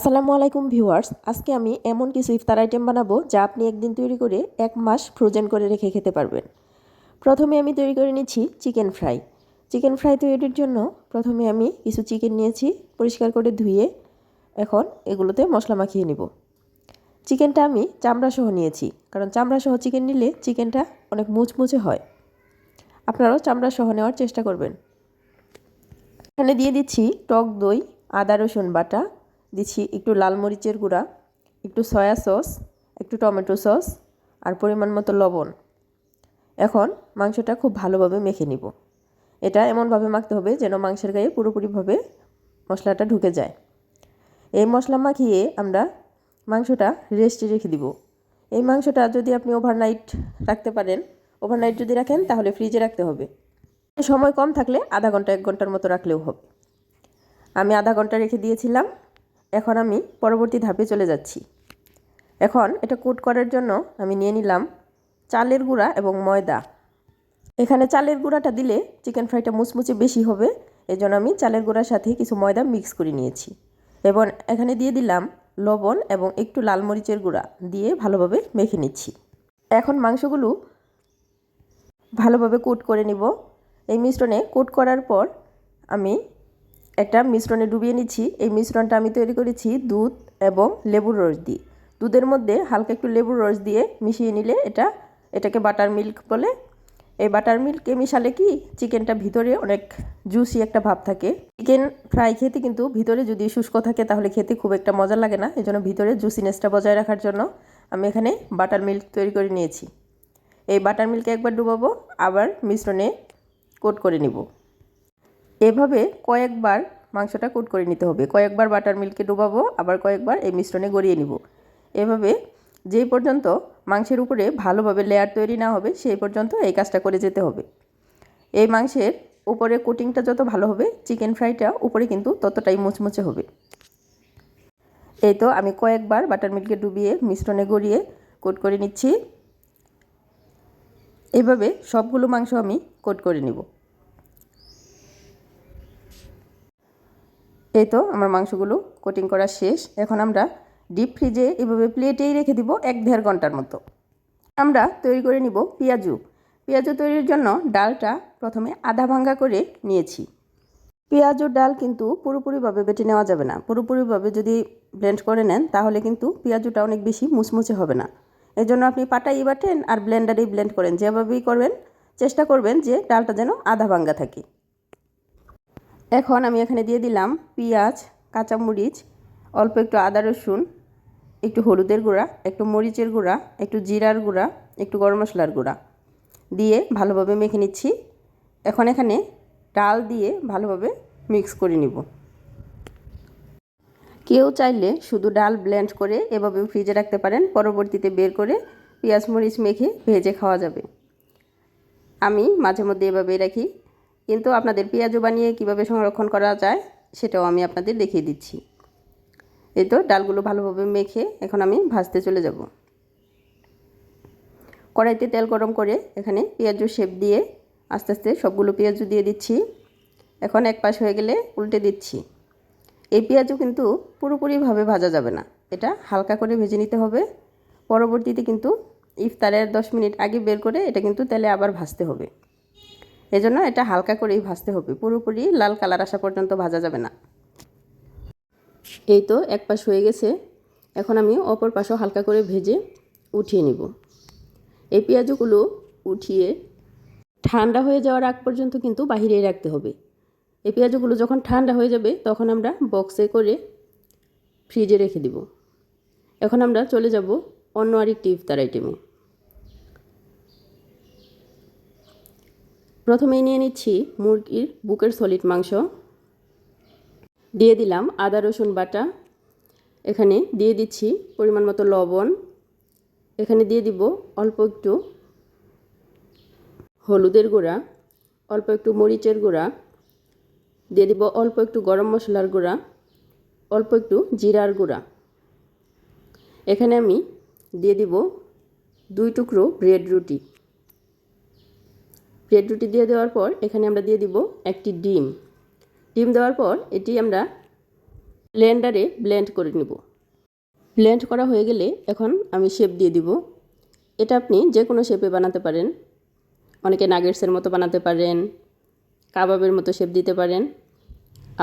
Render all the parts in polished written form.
আসসালামু আলাইকুম ভিউয়ার্স, আজকে আমি এমন কিছু ইফতার আইটেম বানাবো যা আপনি একদিন তৈরি করে 1 মাস ফ্রোজেন করে রেখে খেতে পারবেন। প্রথমে আমি তৈরি করে নিচ্ছি চিকেন ফ্রাই। চিকেন ফ্রাই তৈরির জন্য প্রথমে আমি কিছু চিকেন নিয়েছি, পরিষ্কার করে ধুয়ে এখন এগুলোতে মশলা মাখিয়ে নিব। চিকেনটা আমি চামড়া সহ নিয়েছি, কারণ চামড়া সহ চিকেন নিলে চিকেনটা অনেক মুচমুচে হয়। আপনারাও চামড়া সহ নেওয়ার চেষ্টা করবেন। এখানে দিয়ে দিচ্ছি টক দই, আদা রসুন বাটা, দিচ্ছি একটু লাল মরিচের গুঁড়া, একটু সয়া সস, একটু টমেটো সস আর পরিমাণ মতো লবণ। এখন মাংসটা খুব ভালোভাবে মেখে নিব। এটা এমনভাবে মাখতে হবে যেন মাংসের গায়ে পুরোপুরিভাবে মশলাটা ঢুকে যায়। এই মশলা মাখিয়ে আমরা মাংসটা রেস্টে রেখে দিব। এই মাংসটা যদি আপনি ওভারনাইট রাখতে পারেন, ওভারনাইট যদি রাখেন তাহলে ফ্রিজে রাখতে হবে। সময় কম থাকলে আধা ঘন্টা 1 ঘন্টার মতো রাখলেও হবে। আমি আধা ঘন্টা রেখে দিয়েছিলাম। এখন আমি পরবর্তী ধাপে চলে যাচ্ছি। এখন এটা কোট করার জন্য আমি নিয়ে নিলাম চালের গুঁড়া এবং ময়দা। এখানে চালের গুঁড়াটা দিলে চিকেন ফ্রাইটা মুচমুচে বেশি হবে, এজন্য আমি চালের গুঁড়ার সাথে কিছু ময়দা মিক্স করে নিয়েছি। এবং এখানে দিয়ে দিলাম লবণ এবং একটু লাল মরিচের গুঁড়া দিয়ে ভালোভাবে মেখে নিচ্ছি। এখন মাংসগুলো ভালোভাবে কোট করে নিব। এই মিশ্রণে কোট করার পর আমি একটা মিশ্রণে ডুবিয়ে নিচ্ছি। এই মিশ্রণটা আমি তৈরি করেছি দুধ এবং লেবুর রস দিয়ে। দুধের মধ্যে হালকা একটু লেবুর রস দিয়ে মিশিয়ে নিলে এটাকে বাটার মিল্ক বলে। এই বাটার মিল্কে মিশালে কি চিকেনটা ভিতরে অনেক জুসি একটা ভাব থাকে। চিকেন ফ্রাই খেতে কিন্তু ভিতরে যদি শুষ্ক থাকে তাহলে খেতে খুব একটা মজা লাগে না। এজন্য ভিতরে জুসিনেসটা বজায় রাখার জন্য আমি এখানে বাটার মিল্ক তৈরি করে নিয়েছি। এই বাটার মিল্কে একবার ডুবাবো, আবার মিশ্রণে কোট করে নিব। এভাবে কয়েকবার মাংসটা কোট করে নিতে হবে। কয়েকবার বাটার মিল্কে ডুবাবো, আবার কয়েকবার এই মিশ্রণে গড়িয়ে নিব। এভাবে যেই পর্যন্ত মাংসের উপরে ভালোভাবে লেয়ার তৈরি না হবে সেই পর্যন্ত এই কাজটা করে যেতে হবে। এই মাংসের উপরে কোটিংটা যত ভালো হবে চিকেন ফ্রাইটা উপরে কিন্তু ততটাই মুচমুচে হবে। এই তো আমি কয়েকবার বাটার মিল্কে ডুবিয়ে মিশ্রণে গড়িয়ে কোট করে নিচ্ছি। এইভাবে সবগুলো মাংস আমি কোট করে নিব। এই তো আমার মাংসগুলো কোটিং করা শেষ। এখন আমরা ডিপ ফ্রিজে এভাবে প্লেটেই রেখে দিব 1-1.5 ঘন্টার মতো। আমরা তৈরি করে নিব পেঁয়াজু। পেঁয়াজু তৈরির জন্য ডালটা প্রথমে আধা ভাঙ্গা করে নিয়েছি। পেঁয়াজুর ডাল কিন্তু পুরোপুরিভাবে বেটে নেওয়া যাবে না। পুরোপুরিভাবে যদি ব্লেন্ড করে নেন তাহলে কিন্তু পেঁয়াজুটা অনেক বেশি মুচমুচে হবে না। এজন্য আপনি পাটাই বাটেন আর ব্লেন্ডারেই ব্লেন্ড করেন, যেভাবেই করবেন চেষ্টা করবেন যে ডালটা যেন আধা ভাঙ্গা থাকে। এখন আমি এখানে দিয়ে দিলাম পেঁয়াজ, কাঁচামরিচ, অল্প একটু আদা রসুন, একটু হলুদের গুঁড়া, একটু মরিচের গুঁড়া, একটু জিরার গুঁড়া, একটু গরম মশলার গুঁড়া দিয়ে ভালোভাবে মেখে নিচ্ছি। এখন এখানে ডাল দিয়ে ভালোভাবে মিক্স করে নিব। কেউ চাইলে শুধু ডাল ব্লেন্ড করে এভাবে ফ্রিজে রাখতে পারেন, পরবর্তীতে বের করে পেঁয়াজ মরিচ মেখে ভেজে খাওয়া যাবে। আমি মাঝে মধ্যে এভাবেই রাখি, কিন্তু আপনাদের পেঁয়াজু বানিয়ে কিভাবে সংরক্ষণ করা যায় সেটাও আমি আপনাদের দেখিয়ে দিচ্ছি। এই তো ডালগুলো ভালোভাবে মেখে এখন আমি ভাজতে চলে যাব। কড়াইতে তেল গরম করে এখানে পেঁয়াজু শেপ দিয়ে আস্তে আস্তে সবগুলো পেঁয়াজু দিয়ে দিচ্ছি। এখন এক পাশ হয়ে গেলে উল্টে দিচ্ছি। এই পেঁয়াজু কিন্তু পুরোপুরিভাবে ভাজা যাবে না, এটা হালকা করে ভেজে নিতে হবে। পরবর্তীতে কিন্তু ইফতারের 10 মিনিট আগে বের করে এটা কিন্তু তেলে আবার ভাজতে হবে। এজন্য এটা হালকা করেই ভাজতে হবে, পুরোপুরি লাল কালার আসা পর্যন্ত ভাজা যাবে না। এই তো এক পাশ হয়ে গেছে। এখন আমি অপর পাশও হালকা করে ভেজে উঠিয়ে নিব। এই পেঁয়াজগুলো উঠিয়ে ঠান্ডা হয়ে যাওয়ার আগ পর্যন্ত কিন্তু বাহিরেই রাখতে হবে। এই পেঁয়াজগুলো যখন ঠান্ডা হয়ে যাবে তখন আমরা বক্সে করে ফ্রিজে রেখে দিব। এখন আমরা চলে যাব অন্য আরেকটি ইফতার আইটেমে। প্রথমেই নিয়ে নিচ্ছি মুরগির বুকের সলিড মাংস। দিয়ে দিলাম আদা রসুন বাটা। এখানে দিয়ে দিচ্ছি পরিমাণ মতো লবণ। এখানে দিয়ে দিব অল্প একটু হলুদের গুঁড়া, অল্প একটু মরিচের গুঁড়া, দিয়ে দিব অল্প একটু গরম মশলার গুঁড়া, অল্প একটু জিরার গুঁড়া। এখানে আমি দিয়ে দিব 2 টুকরো ব্রেড রুটি। ব্রেড রুটি দিয়ে দেওয়ার পর এখানে আমরা দিয়ে দিব একটি ডিম। ডিম দেওয়ার পর এটি আমরা ব্লেন্ডারে ব্লেন্ড করে নেব। ব্লেন্ড করা হয়ে গেলে এখন আমি শেপ দিয়ে দিব। এটা আপনি যে কোনো শেপে বানাতে পারেন। অনেকে নাগেটসের মতো বানাতে পারেন, কাবাবের মতো শেপ দিতে পারেন,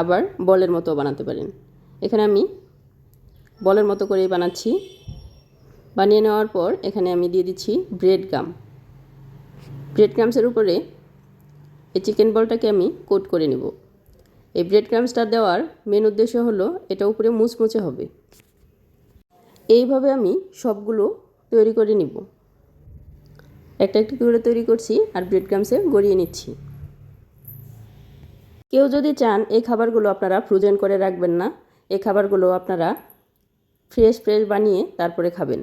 আবার বলের মতো বানাতে পারেন। এখানে আমি বলের মতো করেই বানাচ্ছি। বানিয়ে নেওয়ার পর এখানে আমি দিয়ে দিচ্ছি ব্রেড গাম। ব্রেড ক্রামসের উপরে এই চিকেন বলটাকে আমি কোট করে নেব। এই ব্রেড ক্রামসটা দেওয়ার মেন উদ্দেশ্য হলো এটা উপরে মুচমুচে হবে। এইভাবে আমি সবগুলো তৈরি করে নিব। একটা একটা করে তৈরি করছি আর ব্রেড ক্রামসে গড়িয়ে নিচ্ছি। কেউ যদি চান এই খাবারগুলো আপনারা ফ্রোজেন করে রাখবেন না, এই খাবারগুলো আপনারা ফ্রেশ বানিয়ে তারপরে খাবেন।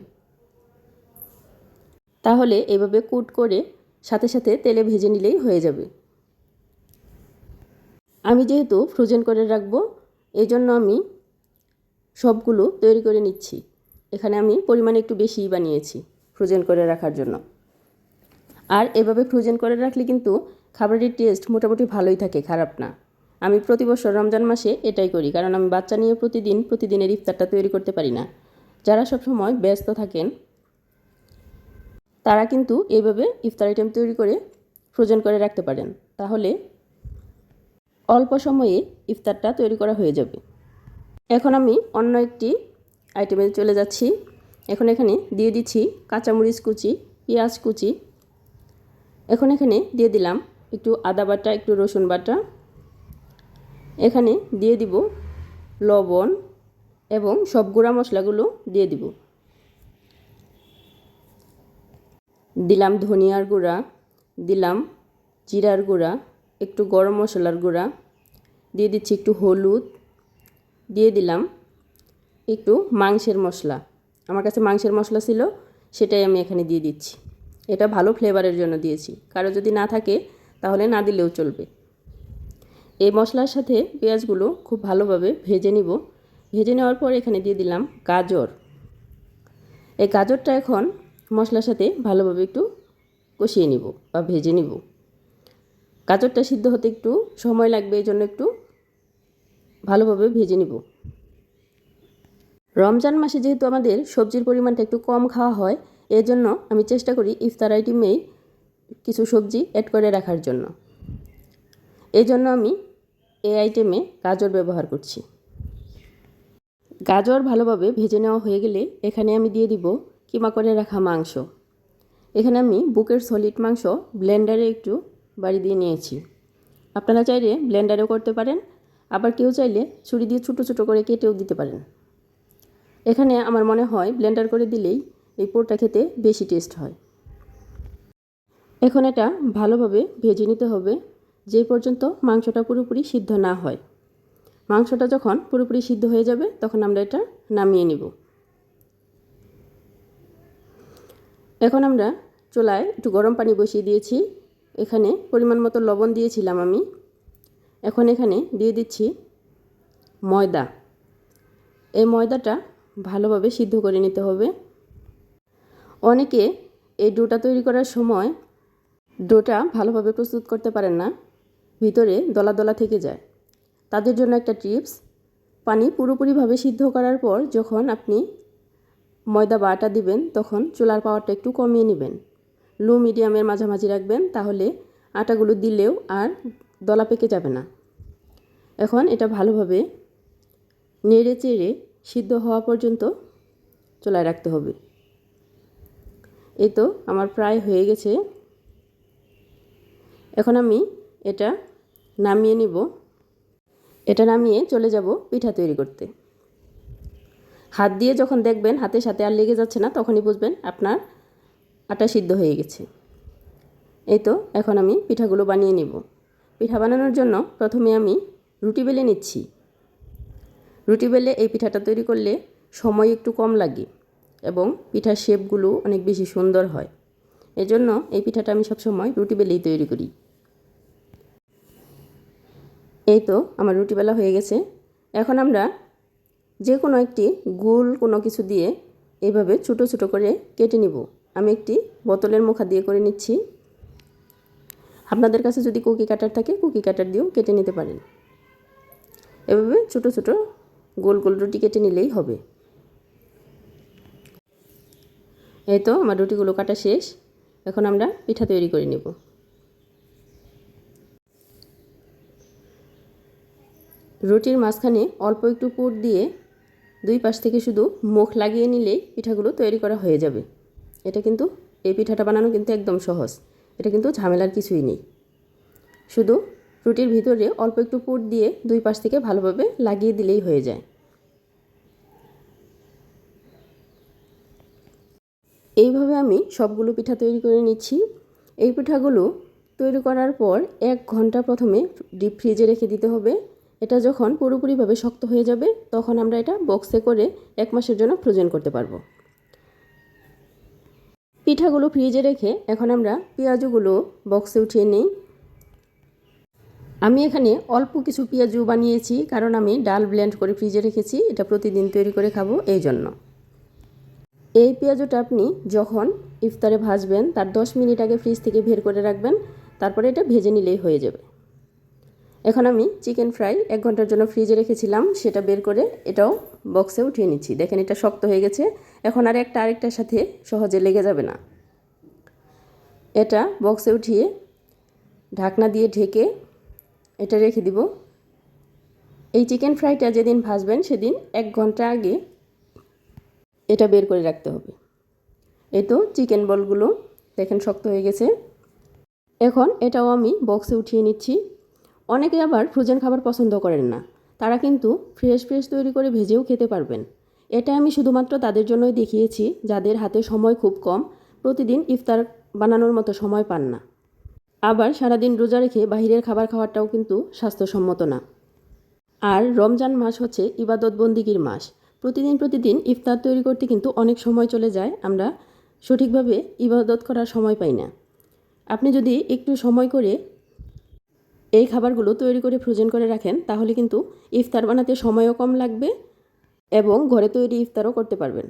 তাহলে এভাবে কুট করে সাথে সাথে তেলে ভেজে নিলেই হয়ে যাবে। আমি যেহেতু ফ্রোজেন করে রাখবো, এই জন্য আমি সবগুলো তৈরি করে নিচ্ছি। এখানে আমি পরিমাণে একটু বেশিই বানিয়েছি ফ্রোজেন করে রাখার জন্য। আর এভাবে ফ্রোজেন করে রাখলে কিন্তু খাবারের টেস্ট মোটামুটি ভালোই থাকে, খারাপ না। আমি প্রতি বছর রমজান মাসে এটাই করি, কারণ আমি বাচ্চা নিয়ে প্রতিদিনের ইফতারটা তৈরি করতে পারি না। যারা সবসময় ব্যস্ত থাকেন তারা কিন্তু এইভাবে ইফতার আইটেম তৈরি করে ফ্রোজেন করে রাখতে পারেন। তাহলে অল্প সময়ে ইফতারটা তৈরি করা হয়ে যাবে। এখন আমি অন্য একটি আইটেমে চলে যাচ্ছি। এখন এখানে দিয়ে দিচ্ছি কাঁচামরিচ কুচি, পেঁয়াজ কুচি। এখন এখানে দিয়ে দিলাম একটু আদা বাটা, একটু রসুন বাটা। এখানে দিয়ে দিব লবণ এবং সব গুঁড়া মশলাগুলো দিয়ে দিব। দিলাম ধনিয়ার গুঁড়া, দিলাম জিরার গুঁড়া, একটু গরম মশলার গুঁড়া, দিয়ে দিচ্ছি একটু হলুদ, দিয়ে দিলাম একটু মাংসের মশলা। আমার কাছে মাংসের মশলা ছিল, সেটাই আমি এখানে দিয়ে দিচ্ছি। এটা ভালো ফ্লেভারের জন্য দিয়েছি, কারো যদি না থাকে তাহলে না দিলেও চলবে। এই মশলার সাথে পেঁয়াজগুলো খুব ভালোভাবে ভেজে নিব। ভেজে নেওয়ার পর এখানে দিয়ে দিলাম গাজর। এই গাজরটা এখন মশলার সাথে ভালোভাবে একটু কষিয়ে নিব বা ভেজে নিব। গাজরটা সিদ্ধ হতে একটু সময় লাগবে, এই জন্য একটু ভালোভাবে ভেজে নিব। রমজান মাসে যেহেতু আমাদের সবজির পরিমাণটা একটু কম খাওয়া হয়, এর জন্য আমি চেষ্টা করি ইফতার আইটেমেই কিছু সবজি অ্যাড করে রাখার জন্য। এই জন্য আমি এই আইটেমে গাজর ব্যবহার করছি। গাজর ভালোভাবে ভেজে নেওয়া হয়ে গেলে এখানে আমি দিয়ে দিব কিমা করে রাখা মাংস। এখানে আমি বুকের সলিড মাংস ব্লেন্ডারে একটু বাড়ি দিয়ে নিয়েছি। আপনারা চাইলে ব্লেন্ডারেও করতে পারেন, আবার কেউ চাইলে ছুরি দিয়ে ছোটো ছোটো করে কেটেও দিতে পারেন। এখানে আমার মনে হয় ব্লেন্ডার করে দিলেই এই পোরটা খেতে বেশি টেস্ট হয়। এখন এটা ভালোভাবে ভেজে নিতে হবে যে পর্যন্ত মাংসটা পুরোপুরি সিদ্ধ না হয়। মাংসটা যখন পুরোপুরি সিদ্ধ হয়ে যাবে তখন আমরা এটা নামিয়ে নিব। এখন আমরা চুলায় একটু গরম পানি বসিয়ে দিয়েছি। এখানে পরিমাণ মতো লবণ দিয়েছিলাম আমি। এখন এখানে দিয়ে দিচ্ছি ময়দা। এই ময়দাটা ভালোভাবে সিদ্ধ করে নিতে হবে। অনেকে এই ডোটা তৈরি করার সময় ডোটা ভালোভাবে প্রস্তুত করতে পারেন না, ভিতরে দলা দলা থেকে যায়। তাদের জন্য একটা টিপস, পানি পুরোপুরিভাবে সিদ্ধ করার পর যখন আপনি ময়দা বা আটা দিবেন তখন চুলার পাওয়ারটা একটু কমিয়ে নেবেন, লো মিডিয়ামের মাঝামাঝি রাখবেন, তাহলে আটাগুলো দিলেও আর দলা পেকে যাবে না। এখন এটা ভালোভাবে নেড়ে চেড়ে সিদ্ধ হওয়া পর্যন্ত চুলায় রাখতে হবে। এই তো আমার প্রায় হয়ে গেছে। এখন আমি এটা নামিয়ে নিব। এটা নামিয়ে চলে যাব পিঠা তৈরি করতে। হাত দিয়ে যখন দেখবেন হাতের সাথে আর লেগে যাচ্ছে না, তখনই বুঝবেন আপনার আটা সিদ্ধ হয়ে গেছে। এই তো এখন আমি পিঠাগুলো বানিয়ে নিব। পিঠা বানানোর জন্য প্রথমে আমি রুটি বেলে নিচ্ছি। রুটি বেলে এই পিঠাটা তৈরি করলে সময় একটু কম লাগে এবং পিঠার শেপগুলো অনেক বেশি সুন্দর হয়। এজন্য এই পিঠাটা আমি সবসময় রুটি বেলেই তৈরি করি। এই তো আমার রুটি বেলা হয়ে গেছে। এখন আমরা যে কোনো একটি গোল কোনো কিছু দিয়ে এইভাবে ছোটো ছোটো করে কেটে নিব। আমি একটি বোতলের মুখা দিয়ে করে নিচ্ছি। আপনাদের কাছে যদি কুকি কাটার থাকে কুকি কাটার দিয়েও কেটে নিতে পারেন। এভাবে ছোটো ছোটো গোল গোল রুটি কেটে নিলেই হবে। এই তো আমার রুটিগুলো কাটা শেষ। এখন আমরা পিঠা তৈরি করে নেব। রুটির মাঝখানে অল্প একটু পুর দিয়ে দুই পাশ থেকে শুধু মুখ লাগিয়ে নিলেই পিঠাগুলো তৈরি করা হয়ে যাবে। এই পিঠাটা বানানো কিন্তু একদম সহজ। এটা কিন্তু ঝামেলার কিছুই নেই। শুধু রুটির ভিতরে অল্প একটু পুর দিয়ে দুই পাশ থেকে ভালোভাবে লাগিয়ে দিলেই হয়ে যায়। এইভাবে আমি সবগুলো পিঠা তৈরি করে নিচ্ছি। এই পিঠাগুলো তৈরি করার পর 1 ঘন্টা প্রথমে ডিপ ফ্রিজে রেখে দিতে হবে। এটা যখন পুরোপুরিভাবে শক্ত হয়ে যাবে তখন আমরা এটা বক্সে করে 1 মাসের জন্য ফ্রোজেন করতে পারবো। পিঠাগুলো ফ্রিজে রেখে এখন আমরা পেঁয়াজগুলো বক্সে উঠিয়ে নিই। আমি এখানে অল্প কিছু পেঁয়াজু বানিয়েছি, কারণ আমি ডাল ব্লেন্ড করে ফ্রিজে রেখেছি। এটা প্রতিদিন তৈরি করে খাবো এই জন্য। এই পেঁয়াজুটা আপনি যখন ইফতারে ভাজবেন তার 10 মিনিট আগে ফ্রিজ থেকে বের করে রাখবেন, তারপরে এটা ভেজে নিলেই হয়ে যাবে। এখন আমি চিকেন ফ্রাই 1 ঘন্টার জন্য ফ্রিজে রেখেছিলাম, সেটা বের করে এটাও বক্সে উঠিয়ে নিচ্ছি। দেখেন এটা শক্ত হয়ে গেছে। এখন আর একটা আরেকটার সাথে সহজে লেগে যাবে না। এটা বক্সে উঠিয়ে ঢাকনা দিয়ে ঢেকে এটা রেখে দিব। এই চিকেন ফ্রাইটা যেদিন ভাজবেন সেদিন 1 ঘন্টা আগে এটা বের করে রাখতে হবে। এই তো চিকেন বলগুলো দেখেন শক্ত হয়ে গেছে। এখন এটাও আমি বক্সে উঠিয়ে নিচ্ছি। অনেকে আবার ফ্রোজেন খাবার পছন্দ করেন না, তারা কিন্তু ফ্রেশ তৈরি করে ভেজেও খেতে পারবেন। এটা আমি শুধুমাত্র তাদের জন্যই দেখিয়েছি যাদের হাতে সময় খুব কম, প্রতিদিন ইফতার বানানোর মতো সময় পান না। আবার সারাদিন রোজা রেখে বাইরের খাবার খাওয়াটাও কিন্তু স্বাস্থ্যসম্মত না। আর রমজান মাস হচ্ছে ইবাদত বন্দিগির মাস। প্রতিদিন ইফতার তৈরি করতে কিন্তু অনেক সময় চলে যায়, আমরা সঠিকভাবে ইবাদত করার সময় পাই না। আপনি যদি একটু সময় করে এই খাবারগুলো তৈরি করে ফ্রোজেন করে রাখেন তাহলে কিন্তু ইফতার বানাতে সময়ও কম লাগবে এবং ঘরে তৈরি ইফতারও করতে পারবেন।